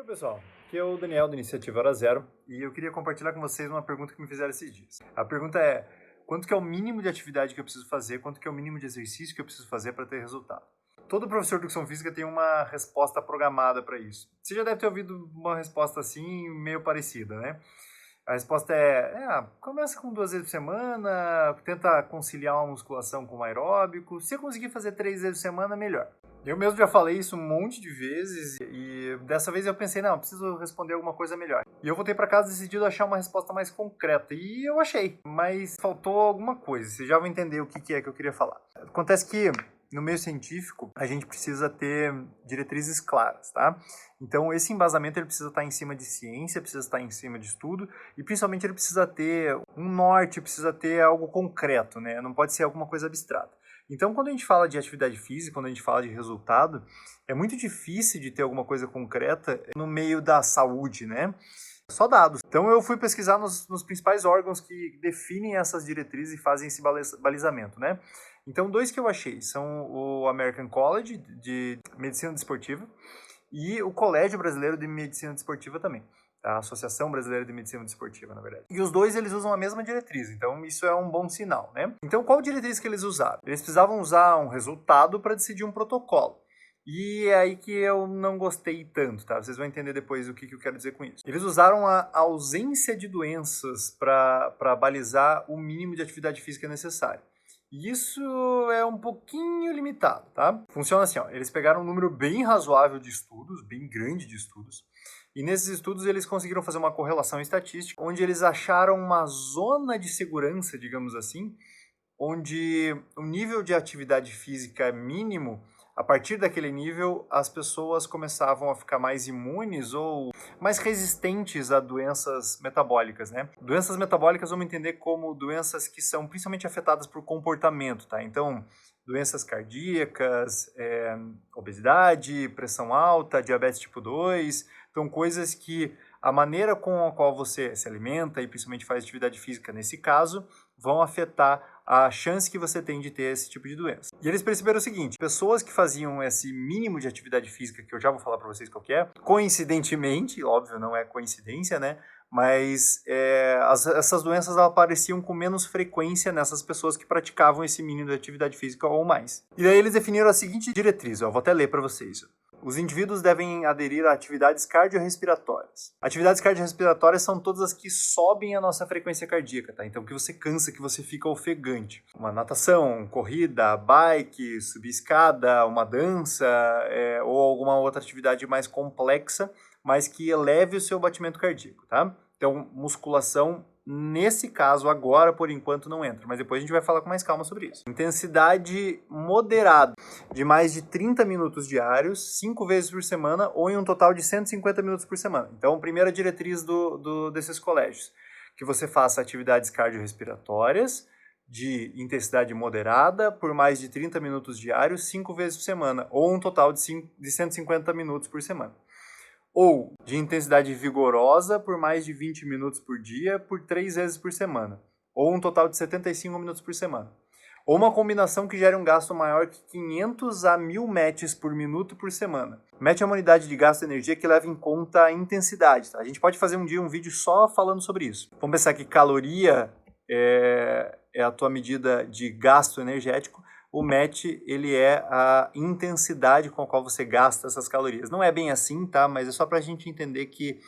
Oi, pessoal. Aqui é o Daniel do Iniciativa Hora Zero e eu queria compartilhar com vocês uma pergunta que me fizeram esses dias. A pergunta é: quanto que é o mínimo de atividade que eu preciso fazer, quanto que é o mínimo de exercício que eu preciso fazer para ter resultado? Todo professor de educação física tem uma resposta programada para isso. Você já deve ter ouvido uma resposta assim, meio parecida, né? A resposta começa com 2 vezes por semana, tenta conciliar uma musculação com um aeróbico. Se eu conseguir fazer 3 vezes por semana, melhor. Eu mesmo já falei isso um monte de vezes e dessa vez eu pensei, não, eu preciso responder alguma coisa melhor. E eu voltei para casa decidido achar uma resposta mais concreta e eu achei, mas faltou alguma coisa. Vocês já vão entender o que é que eu queria falar. Acontece que no meio científico a gente precisa ter diretrizes claras, tá? Então esse embasamento ele precisa estar em cima de ciência, precisa estar em cima de estudo e principalmente ele precisa ter um norte, precisa ter algo concreto, né? Não pode ser alguma coisa abstrata. Então, quando a gente fala de atividade física, quando a gente fala de resultado, é muito difícil de ter alguma coisa concreta no meio da saúde, né? Só dados. Então, eu fui pesquisar nos principais órgãos que definem essas diretrizes e fazem esse balizamento, né? Então, 2 que eu achei são o American College de Medicina Desportiva e o Colégio Brasileiro de Medicina Desportiva também. A Associação Brasileira de Medicina Desportiva, na verdade. E os dois, eles usam a mesma diretriz, então isso é um bom sinal, né? Então, qual diretriz que eles usaram? Eles precisavam usar um resultado para decidir um protocolo. E é aí que eu não gostei tanto, tá? Vocês vão entender depois o que eu quero dizer com isso. Eles usaram a ausência de doenças para balizar o mínimo de atividade física necessário. E isso é um pouquinho limitado, tá? Funciona assim, ó. Eles pegaram um número bem razoável de estudos, bem grande de estudos, e nesses estudos eles conseguiram fazer uma correlação estatística, onde eles acharam uma zona de segurança, digamos assim, onde o nível de atividade física é mínimo. A partir daquele nível, as pessoas começavam a ficar mais imunes ou mais resistentes a doenças metabólicas, né? Doenças metabólicas vamos entender como doenças que são principalmente afetadas por comportamento, tá? Então, doenças cardíacas, obesidade, pressão alta, diabetes tipo 2, então coisas que a maneira com a qual você se alimenta e principalmente faz atividade física nesse caso, vão afetar a chance que você tem de ter esse tipo de doença. E eles perceberam o seguinte: pessoas que faziam esse mínimo de atividade física, que eu já vou falar para vocês qual que é, coincidentemente, óbvio, não é coincidência, né? Mas essas doenças apareciam com menos frequência nessas pessoas que praticavam esse mínimo de atividade física ou mais. E daí eles definiram a seguinte diretriz, vou até ler para vocês. Os indivíduos devem aderir a atividades cardiorrespiratórias. Atividades cardiorrespiratórias são todas as que sobem a nossa frequência cardíaca, tá? Então, que você cansa, que você fica ofegante. Uma natação, corrida, bike, subir escada, uma dança, ou alguma outra atividade mais complexa, mas que eleve o seu batimento cardíaco, tá? Então, musculação, nesse caso, agora, por enquanto, não entra, mas depois a gente vai falar com mais calma sobre isso. Intensidade moderada, de mais de 30 minutos diários, 5 vezes por semana, ou em um total de 150 minutos por semana. Então, primeira diretriz desses colégios, que você faça atividades cardiorrespiratórias, de intensidade moderada, por mais de 30 minutos diários, 5 vezes por semana, ou um total de 150 minutos por semana. Ou de intensidade vigorosa por mais de 20 minutos por dia, por 3 vezes por semana, ou um total de 75 minutos por semana. Ou uma combinação que gere um gasto maior que 500 a 1000 METs por minuto por semana. MET é uma unidade de gasto de energia que leva em conta a intensidade, tá? A gente pode fazer um dia um vídeo só falando sobre isso. Vamos pensar que caloria é a tua medida de gasto energético. O MET, ele é a intensidade com a qual você gasta essas calorias. Não é bem assim, tá? Mas é só para a gente entender que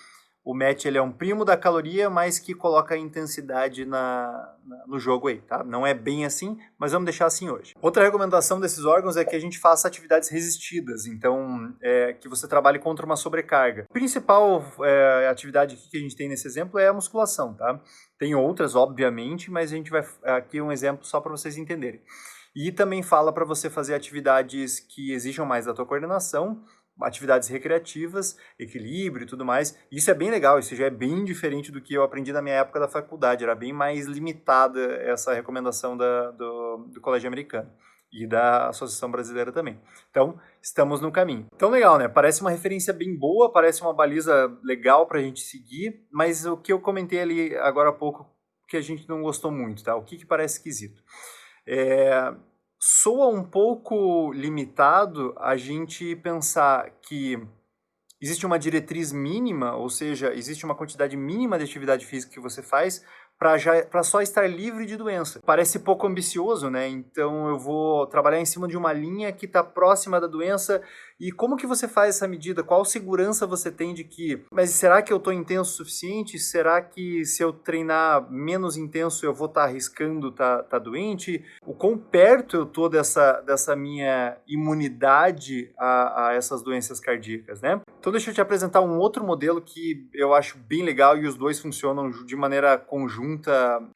o MET, ele é um primo da caloria, mas que coloca a intensidade no jogo aí, tá? Não é bem assim, mas vamos deixar assim hoje. Outra recomendação desses órgãos é que a gente faça atividades resistidas, então que você trabalhe contra uma sobrecarga. A principal atividade que a gente tem nesse exemplo é a musculação, tá? Tem outras, obviamente, mas a gente vai aqui um exemplo só para vocês entenderem. E também fala para você fazer atividades que exijam mais da tua coordenação, atividades recreativas, equilíbrio e tudo mais. Isso é bem legal, isso já é bem diferente do que eu aprendi na minha época da faculdade. Era bem mais limitada essa recomendação do Colégio Americano e da Associação Brasileira também. Então, estamos no caminho. Então, legal, né? Parece uma referência bem boa, parece uma baliza legal para a gente seguir, mas o que eu comentei ali agora há pouco, que a gente não gostou muito, tá? O que parece esquisito? Soa um pouco limitado a gente pensar que existe uma diretriz mínima, ou seja, existe uma quantidade mínima de atividade física que você faz para só estar livre de doença. Parece pouco ambicioso, né? Então eu vou trabalhar em cima de uma linha que está próxima da doença. E como que você faz essa medida? Qual segurança você tem de que... Mas será que eu estou intenso o suficiente? Será que se eu treinar menos intenso eu vou estar arriscando tá doente? O quão perto eu estou dessa minha imunidade a essas doenças cardíacas, né? Então deixa eu te apresentar um outro modelo que eu acho bem legal e os dois funcionam de maneira conjunta,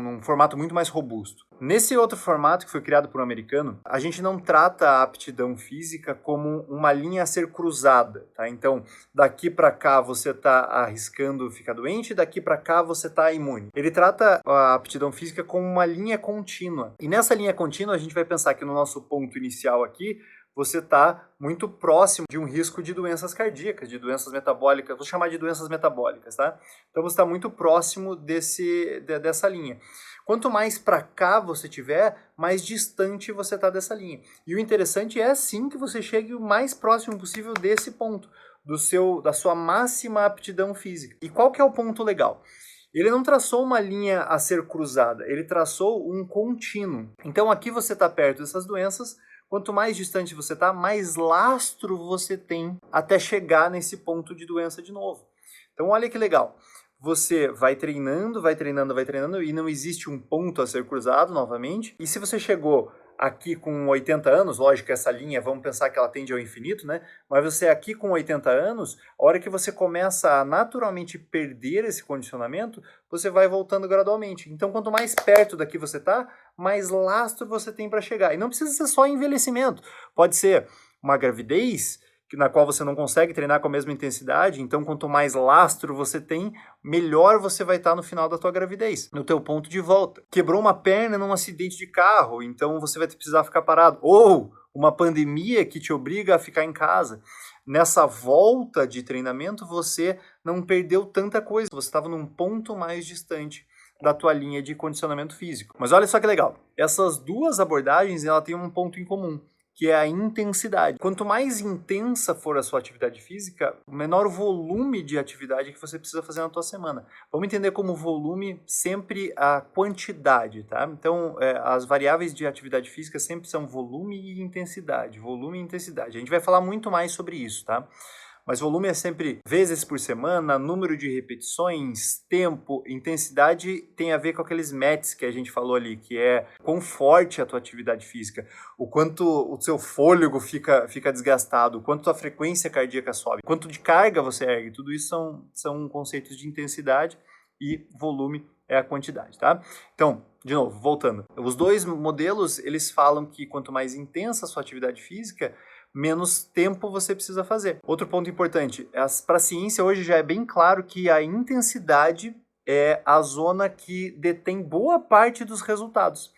num formato muito mais robusto. Nesse outro formato que foi criado por um americano, a gente não trata a aptidão física como uma linha a ser cruzada, tá? Então, daqui para cá você está arriscando ficar doente, daqui para cá você está imune. Ele trata a aptidão física como uma linha contínua. E nessa linha contínua a gente vai pensar que no nosso ponto inicial aqui, você está muito próximo de um risco de doenças cardíacas, de doenças metabólicas, vou chamar de doenças metabólicas, tá? Então você está muito próximo dessa linha. Quanto mais para cá você tiver, mais distante você está dessa linha. E o interessante é sim que você chegue o mais próximo possível desse ponto, da sua máxima aptidão física. E qual que é o ponto legal? Ele não traçou uma linha a ser cruzada, ele traçou um contínuo. Então aqui você está perto dessas doenças. Quanto mais distante você está, mais lastro você tem até chegar nesse ponto de doença de novo. Então olha que legal. Você vai treinando e não existe um ponto a ser cruzado novamente. E se você chegou aqui com 80 anos, lógico que essa linha, vamos pensar que ela tende ao infinito, né? Mas você aqui com 80 anos, a hora que você começa a naturalmente perder esse condicionamento, você vai voltando gradualmente. Então, quanto mais perto daqui você está, mais lastro você tem para chegar. E não precisa ser só envelhecimento. Pode ser uma gravidez, na qual você não consegue treinar com a mesma intensidade, então quanto mais lastro você tem, melhor você vai estar no final da tua gravidez, no teu ponto de volta. Quebrou uma perna num acidente de carro, então você vai precisar ficar parado. Ou uma pandemia que te obriga a ficar em casa. Nessa volta de treinamento, você não perdeu tanta coisa, você estava num ponto mais distante da tua linha de condicionamento físico. Mas olha só que legal, essas duas abordagens ela têm um ponto em comum, que é a intensidade. Quanto mais intensa for a sua atividade física, menor o volume de atividade que você precisa fazer na tua semana. Vamos entender como volume sempre a quantidade, tá? Então, as variáveis de atividade física sempre são volume e intensidade. Volume e intensidade. A gente vai falar muito mais sobre isso, tá? Mas volume é sempre vezes por semana, número de repetições, tempo, intensidade tem a ver com aqueles METs que a gente falou ali, que é quão forte é a tua atividade física, o quanto o seu fôlego fica desgastado, o quanto a frequência cardíaca sobe, quanto de carga você ergue, tudo isso são conceitos de intensidade e volume é a quantidade, tá? Então, de novo, voltando. Os dois modelos, eles falam que quanto mais intensa a sua atividade física, menos tempo você precisa fazer. Outro ponto importante, para a ciência hoje já é bem claro que a intensidade é a zona que detém boa parte dos resultados.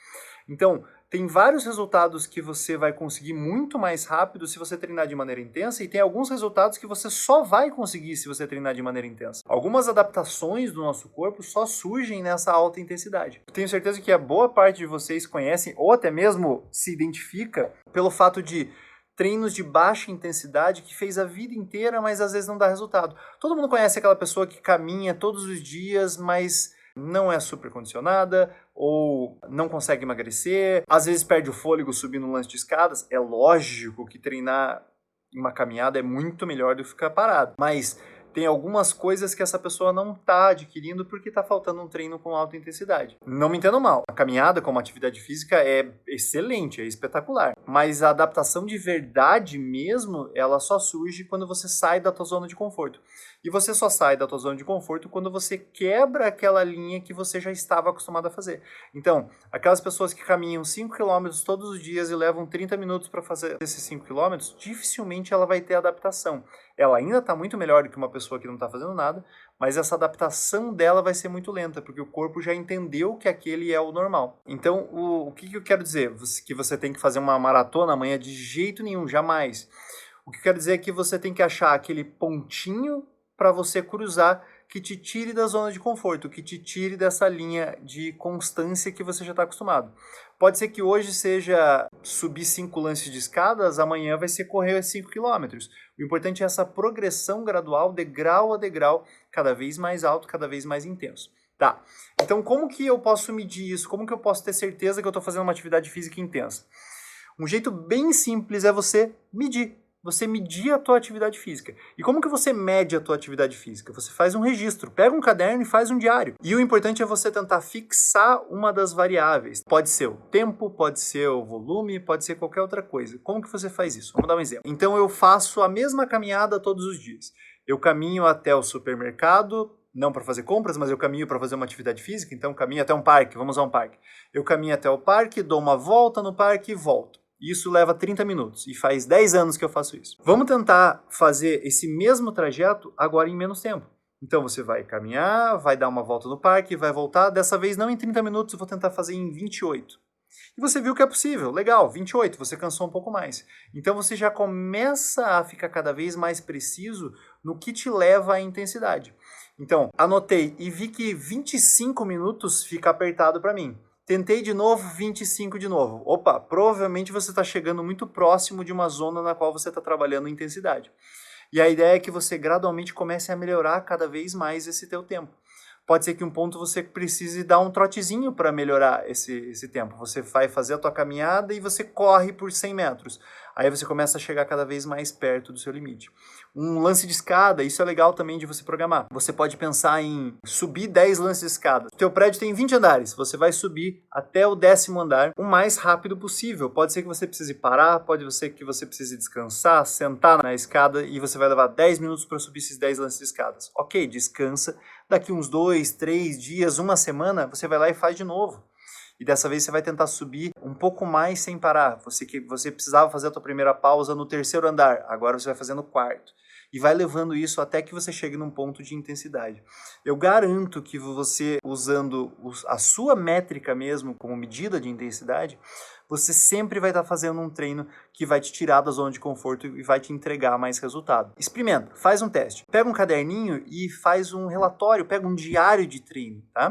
Então, tem vários resultados que você vai conseguir muito mais rápido se você treinar de maneira intensa e tem alguns resultados que você só vai conseguir se você treinar de maneira intensa. Algumas adaptações do nosso corpo só surgem nessa alta intensidade. Eu tenho certeza que a boa parte de vocês conhecem ou até mesmo se identifica pelo fato de treinos de baixa intensidade que fez a vida inteira, mas às vezes não dá resultado. Todo mundo conhece aquela pessoa que caminha todos os dias, mas não é super condicionada ou não consegue emagrecer, às vezes perde o fôlego subindo um lance de escadas. É lógico que treinar uma caminhada é muito melhor do que ficar parado, mas tem algumas coisas que essa pessoa não está adquirindo porque está faltando um treino com alta intensidade. Não me entendam mal, a caminhada como atividade física é excelente, é espetacular, mas a adaptação de verdade mesmo, ela só surge quando você sai da tua zona de conforto. E você só sai da tua zona de conforto quando você quebra aquela linha que você já estava acostumado a fazer. Então, aquelas pessoas que caminham 5 km todos os dias e levam 30 minutos para fazer esses 5 km, dificilmente ela vai ter adaptação. Ela ainda está muito melhor do que uma pessoa que não está fazendo nada, mas essa adaptação dela vai ser muito lenta, porque o corpo já entendeu que aquele é o normal. Então, o que eu quero dizer? Que você tem que fazer uma maratona amanhã? De jeito nenhum, jamais. O que eu quero dizer é que você tem que achar aquele pontinho para você cruzar que te tire da zona de conforto, que te tire dessa linha de constância que você já está acostumado. Pode ser que hoje seja subir 5 lances de escadas, amanhã vai ser correr 5 quilômetros. O importante é essa progressão gradual, degrau a degrau, cada vez mais alto, cada vez mais intenso. Tá, então como que eu posso medir isso? Como que eu posso ter certeza que eu estou fazendo uma atividade física intensa? Um jeito bem simples é você medir. Você medir a tua atividade física. E como que você mede a tua atividade física? Você faz um registro, pega um caderno e faz um diário. E o importante é você tentar fixar uma das variáveis. Pode ser o tempo, pode ser o volume, pode ser qualquer outra coisa. Como que você faz isso? Vamos dar um exemplo. Então eu faço a mesma caminhada todos os dias. Eu caminho até o supermercado, não para fazer compras, mas eu caminho para fazer uma atividade física, então caminho até um parque, vamos a um parque. Eu caminho até o parque, dou uma volta no parque e volto. Isso leva 30 minutos e faz 10 anos que eu faço isso. Vamos tentar fazer esse mesmo trajeto agora em menos tempo. Então você vai caminhar, vai dar uma volta no parque, vai voltar. Dessa vez não em 30 minutos, eu vou tentar fazer em 28. E você viu que é possível. Legal, 28, você cansou um pouco mais. Então você já começa a ficar cada vez mais preciso no que te leva à intensidade. Então, anotei e vi que 25 minutos fica apertado para mim. Tentei de novo, 25 de novo. Opa, provavelmente você está chegando muito próximo de uma zona na qual você está trabalhando intensidade. E a ideia é que você gradualmente comece a melhorar cada vez mais esse teu tempo. Pode ser que um ponto você precise dar um trotezinho para melhorar esse tempo. Você vai fazer a tua caminhada e você corre por 100 metros. Aí você começa a chegar cada vez mais perto do seu limite. Um lance de escada, isso é legal também de você programar. Você pode pensar em subir 10 lances de escada. O teu prédio tem 20 andares, você vai subir até o 10º andar o mais rápido possível. Pode ser que você precise parar, pode ser que você precise descansar, sentar na escada e você vai levar 10 minutos para subir esses 10 lances de escadas. Ok, descansa. Daqui uns 2, 3 dias, uma semana, você vai lá e faz de novo. E dessa vez você vai tentar subir um pouco mais sem parar. Você precisava fazer a tua primeira pausa no 3º andar, agora você vai fazer no 4º. E vai levando isso até que você chegue num ponto de intensidade. Eu garanto que você, usando a sua métrica mesmo como medida de intensidade, você sempre vai estar fazendo um treino que vai te tirar da zona de conforto e vai te entregar mais resultado. Experimenta, faz um teste. Pega um caderninho e faz um relatório, pega um diário de treino, tá?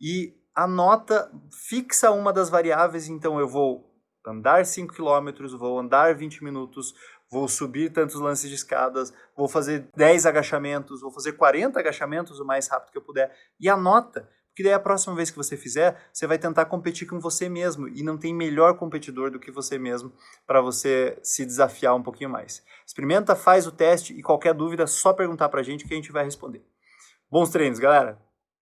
E anota, fixa uma das variáveis, então eu vou andar 5 km, vou andar 20 minutos, vou subir tantos lances de escadas, vou fazer 10 agachamentos, vou fazer 40 agachamentos o mais rápido que eu puder. E anota, porque daí a próxima vez que você fizer, você vai tentar competir com você mesmo. E não tem melhor competidor do que você mesmo para você se desafiar um pouquinho mais. Experimenta, faz o teste e qualquer dúvida, só perguntar pra gente que a gente vai responder. Bons treinos, galera!